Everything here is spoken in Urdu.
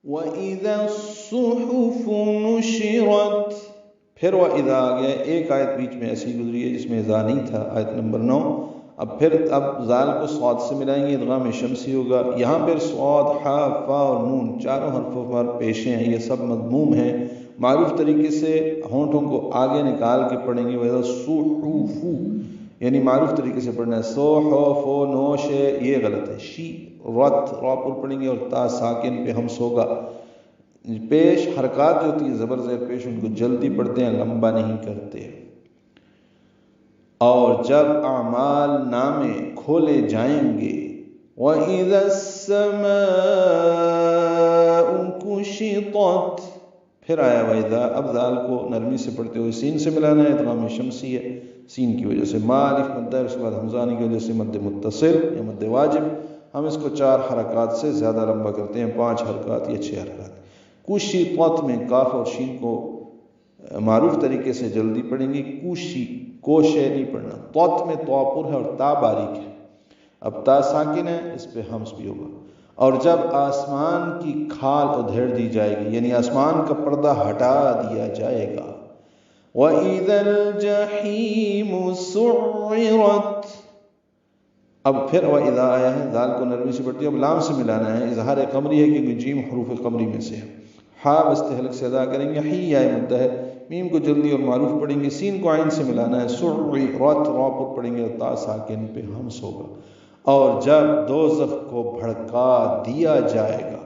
وَإِذَا الصُّحُفُ نُشِرَتْ، پھر وَإِذَا آ گیا، ایک آیت بیچ میں ایسی گزری ہے جس میں اذا نہیں تھا، آیت نمبر 9۔ اب زال کو صاد سے ملائیں گے، ادغام شمسی ہوگا۔ یہاں پر صاد، حا، فا اور نون چاروں حرفوں پر پیشے ہیں، یہ سب مضموم ہیں۔ معروف طریقے سے ہونٹوں کو آگے نکال کے پڑھیں گے، وَإِذَا الصُّحُفُ یعنی معروف طریقے سے پڑھنا ہے۔ سو، حو، فو، نوش ہے، یہ غلط ہے۔ شی، رت، را پر پڑھیں گے اور تا ساکن پہ ہمس ہوگا۔ پیش حرکات جو ہوتی ہے زبر زیر پیش، ان کو جلدی پڑھتے ہیں، لمبا نہیں کرتے۔ اور جب اعمال نامے کھولے جائیں گے، وَإِذَا السَّمَاءُ كُشِطَتْ، پھر آیا وَإِذَا۔ اب ذال کو نرمی سے پڑھتے ہوئے سین سے ملانا ہے، ادغام شمسی ہے، سین کی وجہ سے ما الف مد ہے، اس کے بعد حمزہ آنے کی وجہ سے مد متصل یا مد واجب۔ ہم اس کو 4 حرکات سے زیادہ لمبا کرتے ہیں، 5 حرکات یا 6 حرکات۔ کشطت میں کاف اور شین کو معروف طریقے سے جلدی پڑھیں گے، کوشی، کوشے نہیں پڑھنا۔ طت میں توپر ہے اور تا باریک ہے، اب تا ساکن ہے، اس پہ ہمس بھی ہوگا۔ اور جب آسمان کی کھال ادھیڑ دی جائے گی، یعنی آسمان کا پردہ ہٹا دیا جائے گا۔ وَإِذَا الْجَحِيمُ سُعِّرَتْ، اب پھر وَإِذَا آیا ہے، ذال کو نرمی سے پڑھتی ہے، اب لام سے ملانا ہے، اظہار قمری ہے کہ جیم حروف قمری میں سے ہے۔ ہا بست حلق سے ادا کریں گے، ہی یا مدہ ہے، میم کو جلدی اور معروف پڑھیں گے، سین کو عین سے ملانا ہے، سعرت، را پر پڑھیں گے اور تا ساکن پہ ہمس ہوگا۔ اور جب دوزخ کو بھڑکا دیا جائے گا،